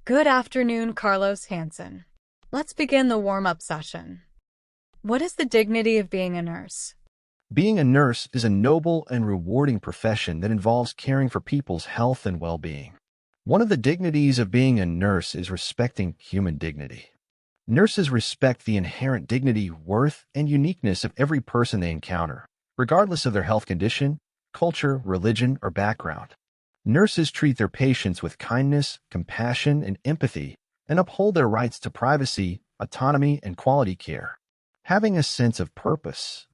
Good afternoon, Carlos Hansen. Let's begin the warm-up session. What is the dignity of being a nurse? Being a nurse is a noble and rewarding profession that involves caring for people's health and well-being. One of the dignities of being a nurse is respecting human dignity. Nurses respect the inherent dignity, worth, and uniqueness of every person they encounter, regardless of their health condition, culture, religion, or background. Nurses treat their patients with kindness, compassion, and empathy, and uphold their rights to privacy, autonomy, and quality care. Having a sense of purpose.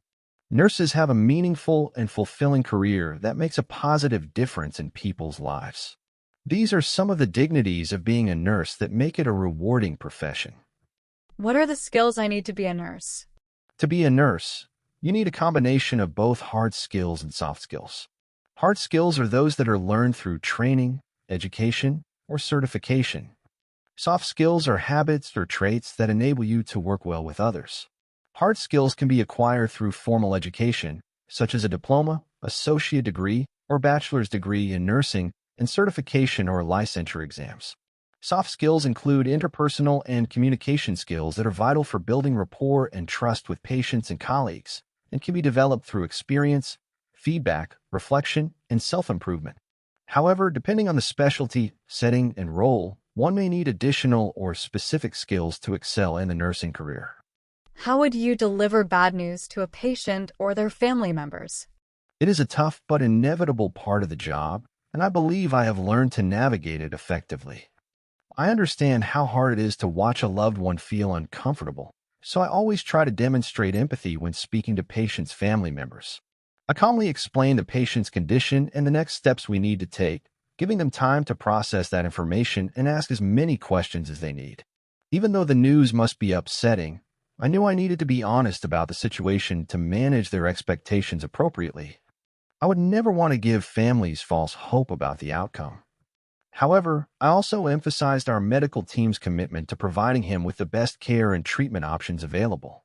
Nurses have a meaningful and fulfilling career that makes a positive difference in people's lives. These are some of the dignities of being a nurse that make it a rewarding profession. What are the skills I need to be a nurse? To be a nurse, you need a combination of both hard skills and soft skills. Hard skills are those that are learned through training, education, or certification. Soft skills are habits or traits that enable you to work well with others. Hard skills can be acquired through formal education, such as a diploma, associate degree, or bachelor's degree in nursing, and certification or licensure exams. Soft skills include interpersonal and communication skills that are vital for building rapport and trust with patients and colleagues, and can be developed through experience, feedback, reflection, and self-improvement. However, depending on the specialty, setting, and role, one may need additional or specific skills to excel in the nursing career. How would you deliver bad news to a patient or their family members? It is a tough but inevitable part of the job, and I believe I have learned to navigate it effectively. I understand how hard it is to watch a loved one feel uncomfortable, so I always try to demonstrate empathy when speaking to patients' family members. I calmly explain the patient's condition and the next steps we need to take, giving them time to process that information and ask as many questions as they need. Even though the news must be upsetting, I knew I needed to be honest about the situation to manage their expectations appropriately. I would never want to give families false hope about the outcome. However, I also emphasized our medical team's commitment to providing him with the best care and treatment options available.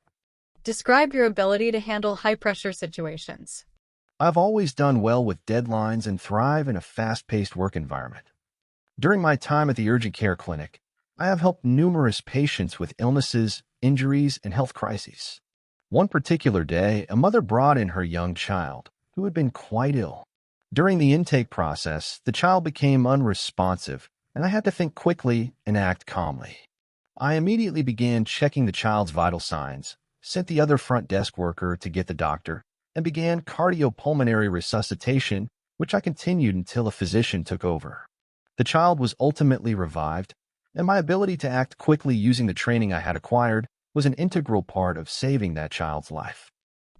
Describe your ability to handle high-pressure situations. I've always done well with deadlines and thrive in a fast-paced work environment. During my time at the urgent care clinic, I have helped numerous patients with illnesses, injuries, and health crises. One particular day, a mother brought in her young child, who had been quite ill. During the intake process, the child became unresponsive, and I had to think quickly and act calmly. I immediately began checking the child's vital signs, sent the other front desk worker to get the doctor, and began cardiopulmonary resuscitation, which I continued until a physician took over. The child was ultimately revived, and my ability to act quickly using the training I had acquired was an integral part of saving that child's life.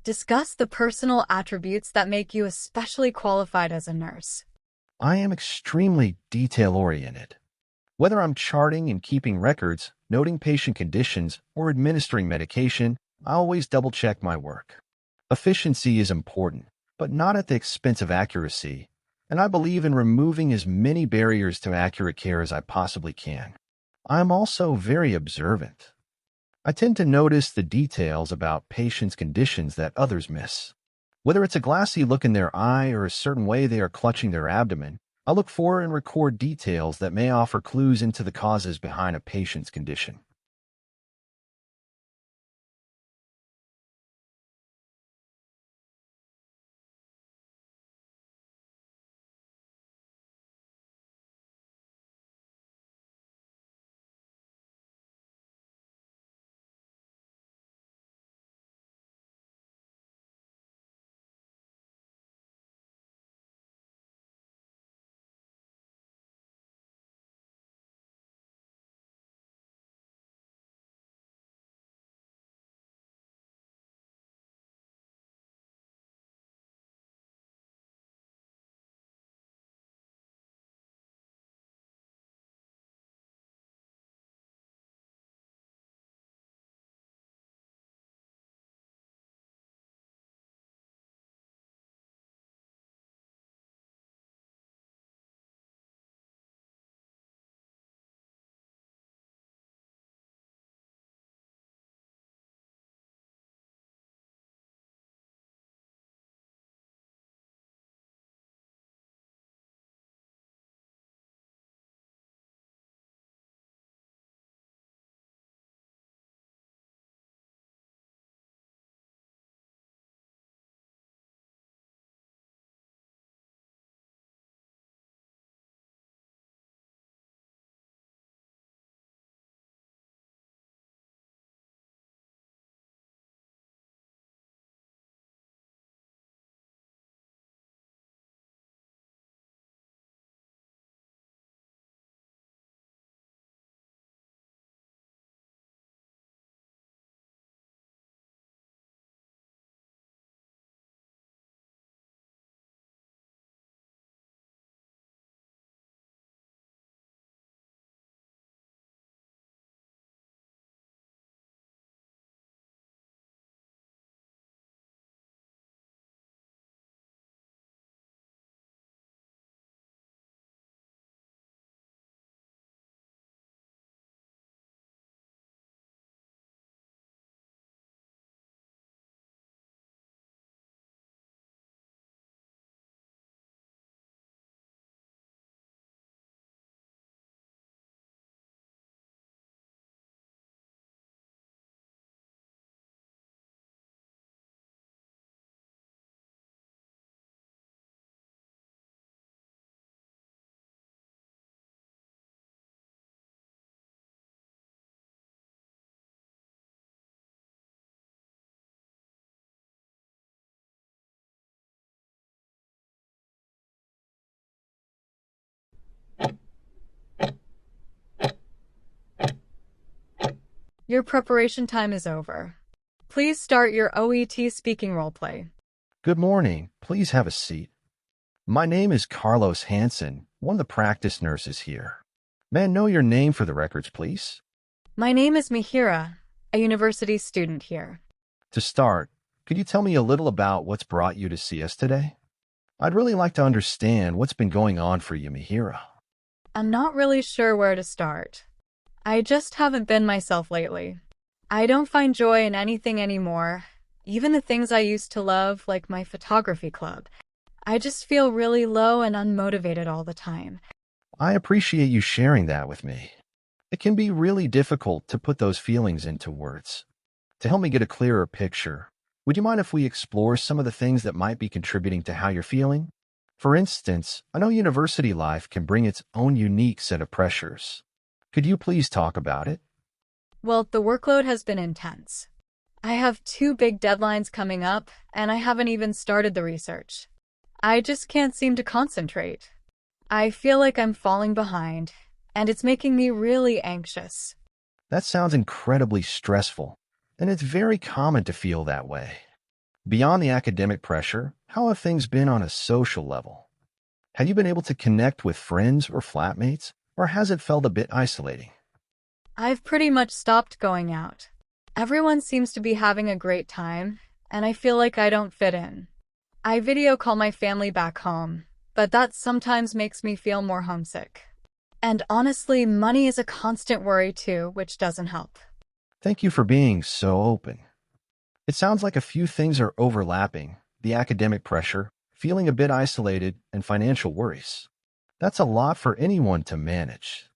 Discuss the personal attributes that make you especially qualified as a nurse. I am extremely detail-oriented. Whether I'm charting and keeping records, noting patient conditions, or administering medication, I always double-check my work. Efficiency is important, but not at the expense of accuracy, and I believe in removing as many barriers to accurate care as I possibly can. I am also very observant. I tend to notice the details about patients' conditions that others miss. Whether it's a glassy look in their eye or a certain way they are clutching their abdomen, I look for and record details that may offer clues into the causes behind a patient's condition. Your preparation time is over. Please start your OET speaking roleplay. Good morning. Please have a seat. My name is Carlos Hansen, one of the practice nurses here. May I know your name for the records, please? My name is Mihiraa, a university student here. To start, could you tell me a little about what's brought you to see us today? I'd really like to understand what's been going on for you, Mihiraa. I'm not really sure where to start. I just haven't been myself lately. I don't find joy in anything anymore, even the things I used to love, like my photography club. I just feel really low and unmotivated all the time. I appreciate you sharing that with me. It can be really difficult to put those feelings into words. To help me get a clearer picture, would you mind if we explore some of the things that might be contributing to how you're feeling? For instance, I know university life can bring its own unique set of pressures. Could you please talk about it? Well, the workload has been intense. I have 2 big deadlines coming up, and I haven't even started the research. I just can't seem to concentrate. I feel like I'm falling behind, and it's making me really anxious. That sounds incredibly stressful, and it's very common to feel that way. Beyond the academic pressure, how have things been on a social level? Have you been able to connect with friends or flatmates, or has it felt a bit isolating? I've pretty much stopped going out. Everyone seems to be having a great time, and I feel like I don't fit in. I video call my family back home, but that sometimes makes me feel more homesick. And honestly, money is a constant worry too, which doesn't help. Thank you for being so open. It sounds like a few things are overlapping: the academic pressure, feeling a bit isolated, and financial worries. That's a lot for anyone to manage.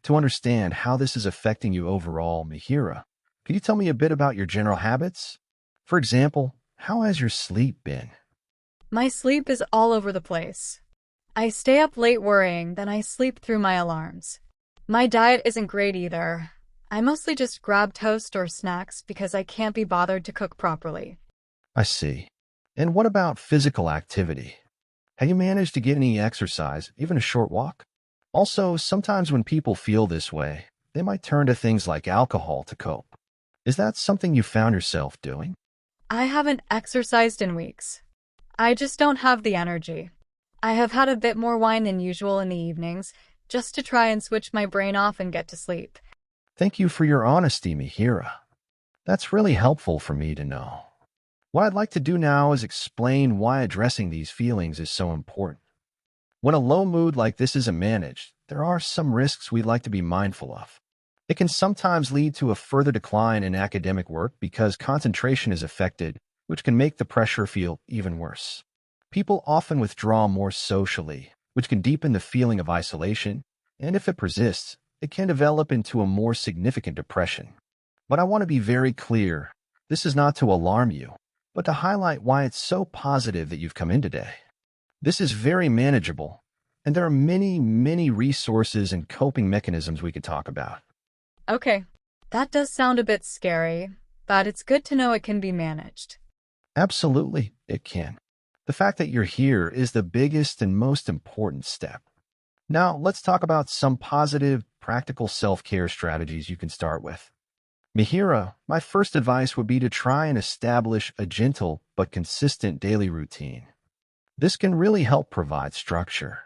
To understand how this is affecting you overall, Mihiraa, could you tell me a bit about your general habits? For example, how has your sleep been? My sleep is all over the place. I stay up late worrying, then I sleep through my alarms. My diet isn't great either. I mostly just grab toast or snacks because I can't be bothered to cook properly. I see. And what about physical activity? Have you managed to get any exercise, even a short walk? Also, sometimes when people feel this way, they might turn to things like alcohol to cope. Is that something you found yourself doing? I haven't exercised in weeks. I just don't have the energy. I have had a bit more wine than usual in the evenings, just to try and switch my brain off and get to sleep. Thank you for your honesty, Mihiraa. That's really helpful for me to know. What I'd like to do now is explain why addressing these feelings is so important. When a low mood like this isn't managed, there are some risks we'd like to be mindful of. It can sometimes lead to a further decline in academic work because concentration is affected, which can make the pressure feel even worse. People often withdraw more socially, which can deepen the feeling of isolation, and if it persists, it can develop into a more significant depression. But I want to be very clear, this is not to alarm you, but to highlight why it's so positive that you've come in today. This is very manageable, and there are many resources and coping mechanisms we could talk about. Okay, that does sound a bit scary, but it's good to know it can be managed. Absolutely, it can. The fact that you're here is the biggest and most important step. Now, let's talk about some positive, practical self-care strategies you can start with. Mihiraa, my first advice would be to try and establish a gentle but consistent daily routine. This can really help provide structure.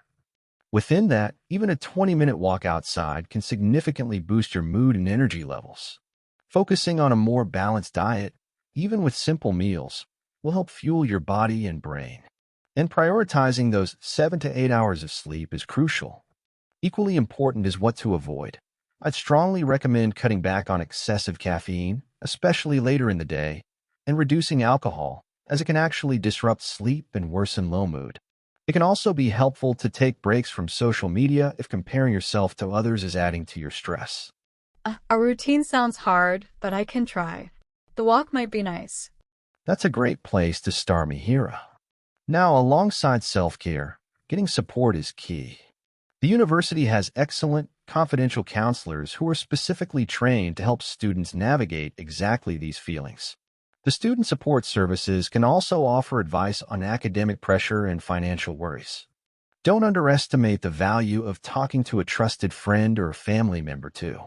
Within that, even a 20-minute walk outside can significantly boost your mood and energy levels. Focusing on a more balanced diet, even with simple meals, will help fuel your body and brain. And prioritizing those 7 to 8 hours of sleep is crucial. Equally important is what to avoid. I'd strongly recommend cutting back on excessive caffeine, especially later in the day, and reducing alcohol, as it can actually disrupt sleep and worsen low mood. It can also be helpful to take breaks from social media if comparing yourself to others is adding to your stress. A routine sounds hard, but I can try. The walk might be nice. That's a great place to start, Mihiraa. Now, alongside self-care, getting support is key. The university has excellent, confidential counselors who are specifically trained to help students navigate exactly these feelings. The student support services can also offer advice on academic pressure and financial worries. Don't underestimate the value of talking to a trusted friend or family member, too.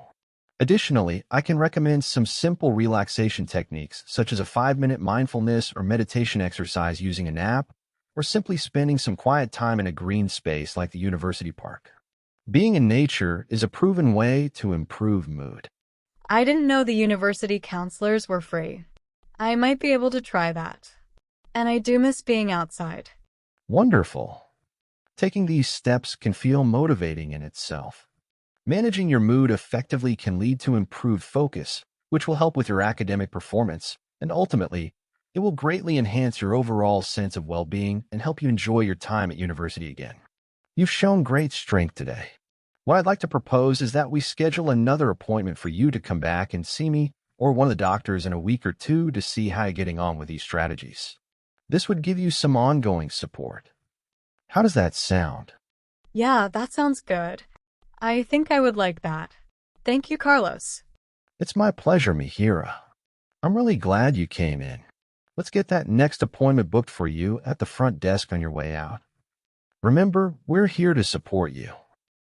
Additionally, I can recommend some simple relaxation techniques, such as a 5-minute mindfulness or meditation exercise using an app, or simply spending some quiet time in a green space like the university park. Being in nature is a proven way to improve mood. I didn't know the university counselors were free. I might be able to try that. And I do miss being outside. Wonderful. Taking these steps can feel motivating in itself. Managing your mood effectively can lead to improved focus, which will help with your academic performance, and ultimately, it will greatly enhance your overall sense of well-being and help you enjoy your time at university again. You've shown great strength today. What I'd like to propose is that we schedule another appointment for you to come back and see me or one of the doctors in a week or two to see how you're getting on with these strategies. This would give you some ongoing support. How does that sound? Yeah, that sounds good. I think I would like that. Thank you, Carlos. It's my pleasure, Mihiraa. I'm really glad you came in. Let's get that next appointment booked for you at the front desk on your way out. Remember, we're here to support you.